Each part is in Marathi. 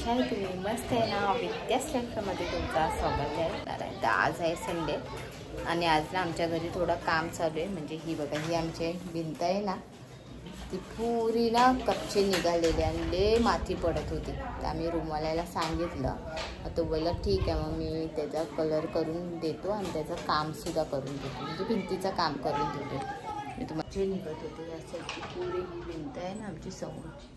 कशा आहे तुम्ही? मस्त आहे ना? विद्यास सेंटरमध्ये तुमचं स्वागत आहे. तर आज आहे संडे आणि आज ना आमच्या घरी थोडं काम चालू आहे. म्हणजे ही बघा, ही आमची भिंत आहे ना, ती पुरी ना कच्चे निघालेली आणि लय माती पडत होती. तर आम्ही रूमवाल्याला सांगितलं, तो बोलला ठीक आहे, मग मी त्याचा कलर करून देतो आणि त्याचं कामसुद्धा करून देतो, म्हणजे भिंतीचं काम करून देतो. मी तुम्हाला निघत होते यासाठी पुरी ही भिंत आहे ना आमची समोरची.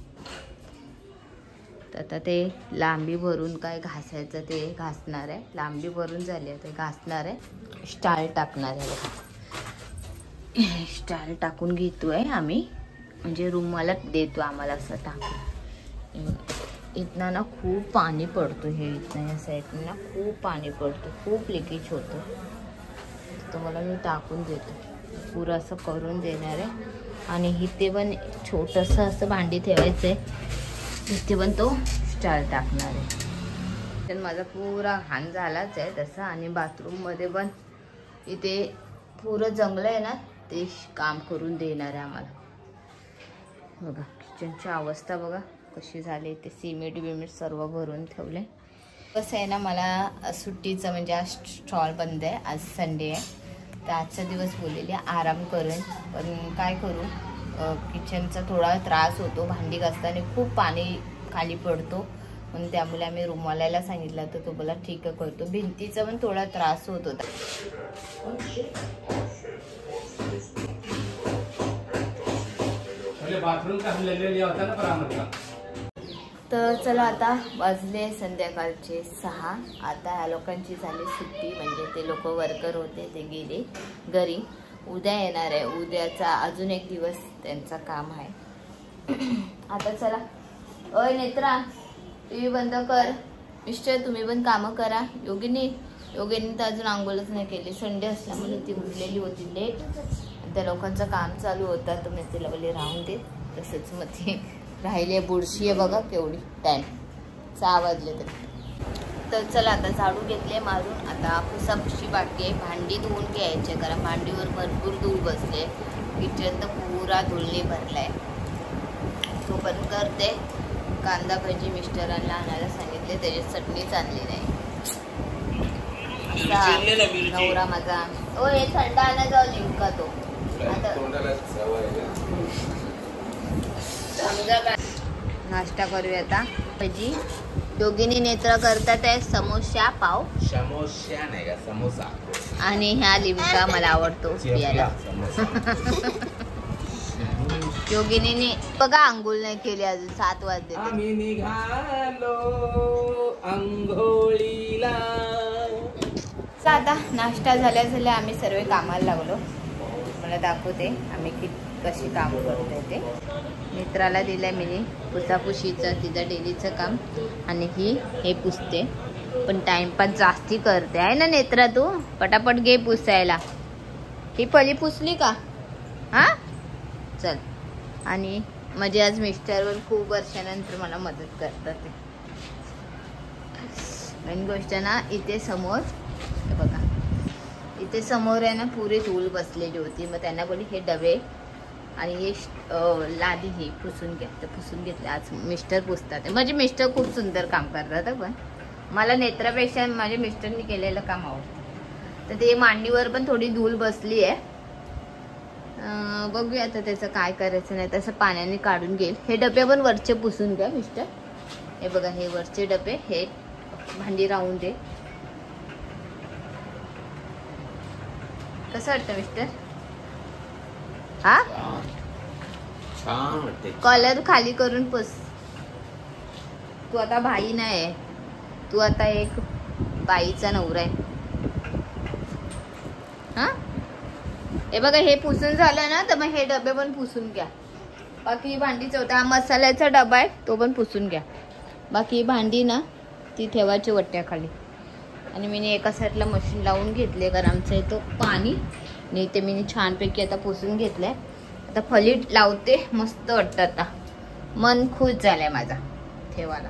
तर आता ते लांबी भरून काय घासायचं ते घासणार आहे. लांबी भरून झाली आहे, ते घासणार आहे. स्टाईल टाकणार आहे बघा, स्टाईल टाकून घेतो आहे आम्ही, म्हणजे रूमवाला देतो आम्हाला असं टाकून. इथनं ना खूप पाणी पडतो, हे इथनं या साईडनं ना खूप पाणी पडतो, खूप लिकेज होतं. तर मला मी टाकून देतो, पुरं असं करून देणार आहे. आणि इथे पण छोटंसं असं भांडी ठेवायचं आहे, इथे पण तो स्टाईल टाकणार आहे. तर माझा पुरा घाण झालाच आहे तसा. आणि बाथरूममध्ये पण इथे पुरं जंगल आहे ना, ते काम करून देणार आहे आम्हाला. बघा किचनची अवस्था बघा कशी झाली. ते सिमेंट बिमेंट सर्व भरून ठेवले. कसं आहे ना, मला सुट्टीचं म्हणजे आज स्टॉल बंद आहे, आज संडे आहे. तर आजचा दिवस बोललेले आराम करेन, पण काय करू, किचनचा थोडा त्रास होतो. भांडी घासताना खूप पाणी खाली पडतो, म्हणून त्यामुळे आम्ही रूमवाल्याला सांगितलं, तर तो बोला ठीक आहे करतो. भिंतीचा पण थोडा त्रास होत होता. तर चला, आता वाजले संध्याकाळचे 6. आता ह्या लोकांची झाली सुट्टी, म्हणजे ते लोक वर्कर होते ते गेले घरी. उद्या येणार आहे, उद्याचा अजून एक दिवस त्यांचं काम आहे. आता चला, ओय नेत्रा टीव्ही बंद कर. मिस्टर तुम्ही पण कामं करा. योगिनी तर अजून आंघोळच नाही केली, संडे असल्यामुळे ती उठलेली होती लेट. त्या लोकांचं काम चालू होतं, तर मी तिला बोलले राहून दे. तसंच मग ती राहिले. बुरशी आहे बघा केवढी, टाईम 6 वाजले तरी. तर चला, आता झाडू घेतले मारून. आता पुसापुशी बाकी आहे. भांडी धुवून घ्यायचे, कारण भांडीवर भरपूर धूळ बसले. किचन तर पुरा धुळने भरलाय. तो पण करते. कांदा भाजी मिस्टरांना आणायला सांगितले, त्याची चटणीच आणली नाही. असा नवरा माझा. ओ हे थंड आणा जाऊ लिमका तो. नाश्ता करूया आता. भजी दोघींनी नेत्र करतात आहे. समोसा पाव, समोसा नाही का, समोसा. आणि ह्या लिमका मला आवडतो पियाला. योगिनीने बघा आंघोळ नाही केली अजून, 7 वाजले. आम्ही निघालो आंघोळीला. आता नाश्ता झाल्या आम्ही सर्व कामाला लागलो. मला दाखवते आम्ही कशी काम करतोय ते. मित्राला दिलंय मी पुसापुशीचं, तिचं डेलीचं काम. आणि हे पुसते, पण टाइमपास जास्ती करते आहे ना नेत्रा. तू पटापट घे पुसायला. ही पली पुसली का? हा चल. आणि म्हणजे आज मिस्टरवर खूप वर्षानंतर मला मदत करतात. मेन गोष्ट ना, इथे समोर बघा, इथे समोर आहे ना पुरी धूळ बसलेली होती. मग त्यांना बोलली हे डबे आणि हे लादी ही पुसून घ्या. तर पुसून घेतले. आज मिस्टर पुसतात. माझे मिस्टर खूप सुंदर काम करतात, पण मला नेत्रापेक्षा माझ्या मिस्टरनी केलेलं काम आवडतं. तर ते मांडीवर पण थोडी धूळ बसली आहे. बघूया आता त्याचं काय करायचं. नाही तसं पाण्याने काढून घेईल. हे डबे पण वरचे पुसून घ्या मिस्टर. हे बघा, हे वरचे डबे, हे भांडी राहून दे. कसं वाटतं मिस्टर? हा कॉलर खाली करून पुस. तू आता भाई नाही, तू आता एक बाईचा नवरा आहे. हा हे बघा, हे पुसून झालं ना, तर मग हे डबे पण पुसून घ्या. बाकी ही भांडीच होता. हा मसाल्याचा डबा आहे, तो पण पुसून घ्या. बाकी ही भांडी ना ती ठेवायची वट्ट्याखाली. आणि मी एका साईडला मशीन लावून घेतले, कारण आमचं येतो पाणी. आणि ते मी छानपैकी आता पुसून घेतलंय. आता फली लावते, मस्त वाटतं. आता मन खुश झालंय माझा ठेवायला.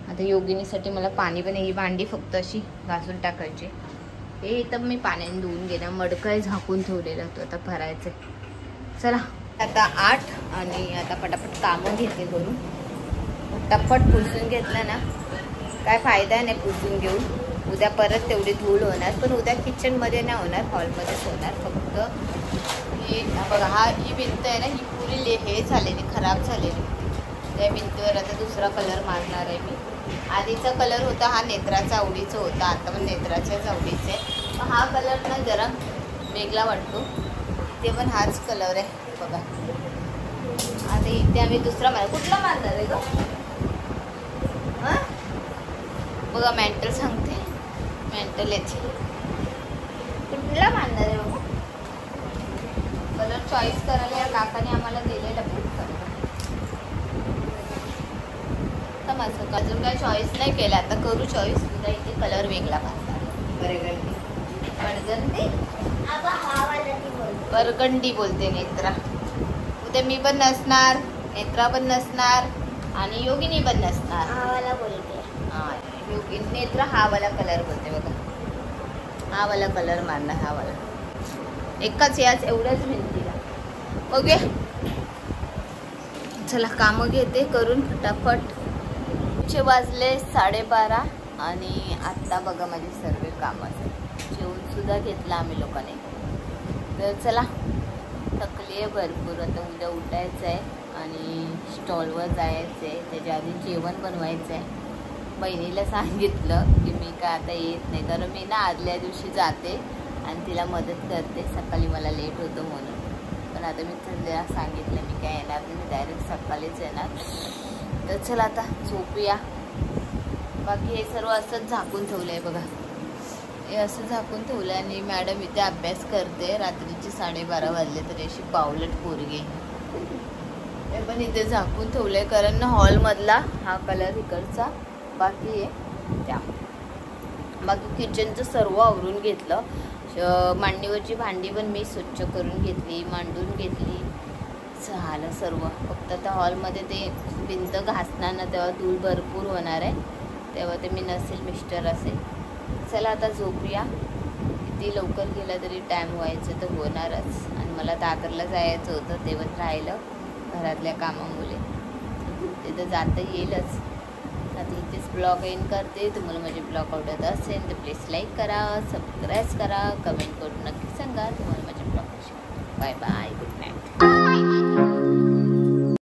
आता योगिनीसाठी मला पाणी पण, ही भांडी फक्त अशी घासून टाकायची. हे इथं मी पाण्याने धुवून घेणार. मडकं झाकून ठेवलेलं होतं, आता भरायचं. चला आता 8 आणि आता पटापट कामं घेते करून. फटाफट पुसून घेतलं ना काय फायदा नाही पुसून घेऊन. उद्या परत तेवढी धूळ होणार, पण उद्या किचनमध्ये नाही होणार, हॉलमध्येच होणार. फक्त ही बघा, ही भिंत आहे ना, ही पुरी हे झालेली, खराब झालेली. त्या भिंतीवर आता दुसरा कलर मारणार आहे मी. आधीचा कलर होता हा नेत्राचा आवडीचा होता, आता पण नेत्राच्याच आवडीचा आहे. हा कलर ना जरा वेगळा वाटतो, ते पण हाच कलर आहे बघा. आता इथे आम्ही दुसरा कुठला मारणार आहे ग? हां बघा, मेंटल सांगते, मेंटल याची कुठला मारणार आहे बाबा? कलर चॉईस करायला या काकाने आम्हाला दिलेला बुक करायला. माझं अजून काय चॉईस नाही केलं, आता करू चॉईस. उद्या इथे कलर वेगळा मारणार. बरगंडी बोलते नेत्रा. उद्या मी पण नसणार, नेत्रा पण नसणार आणि योगिनी पण नसणार. हां योगिनी, नेत्रा हा वाला कलर बोलते बघा. हा वाला कलर मारणार, हा वाला एकाच याच एवढ्याच भिंतीला. ओके चला कामं घेते करून फटाफट. वाजले 12:30 आणि आत्ता बघा माझे सर्व कामं जेवणसुद्धा घेतलं आम्ही लोकांनी. तर चला थकली आहे भरपूर. आता उद्या उठायचं आहे आणि स्टॉलवर जायचं आहे. त्याच्या आधी जेवण बनवायचं आहे. बहिणीला सांगितलं की मी काय आता येत नाही, कारण मी ना आदल्या दिवशी जाते आणि तिला मदत करते. सकाळी मला लेट होतं म्हणून. पण आता मी तिला सांगितलं मी काय येणार नाही, मी डायरेक्ट सकाळीच येणार. तर चला आता झोपूया. बाकी हे सर्व असंच झाकून ठेवलं आहे बघा, हे असं झाकून ठेवलं आहे. आणि मॅडम इथे अभ्यास करते. रात्रीचे 12:30 वाजले तरी अशी बावलट पोरगी. हे पण इथे झाकून ठेवलं आहे, कारण ना हॉलमधला हा कलर इकडचा बाकी आहे त्या. बाकी किचनचं सर्व आवरून घेतलं. मांडणीवरची भांडी पण मी स्वच्छ करून घेतली, मांडून घेतली, झालं सर्व. फक्त आता हॉलमध्ये ते भिंत घासणार ना, तेव्हा धूळ भरपूर होणार आहे, तेव्हा ते मी नसेल, मिस्टर असेल. चला आता झोपूया. किती लवकर गेलं तरी टाईम व्हायचं तर होणारच. आणि मला दादरला जायचं होतं, ते पण राहिलं घरातल्या कामामुळे. तिथं जाता येईलच. आता इथेच ब्लॉग एंड करते. तुम्हाला माझे ब्लॉग आवडत असेल तर प्लीज लाईक करा, सबस्क्राईब करा, कमेंट करून नक्की सांगा तुम्हाला माझे ब्लॉग कसे. Bye bye, good night.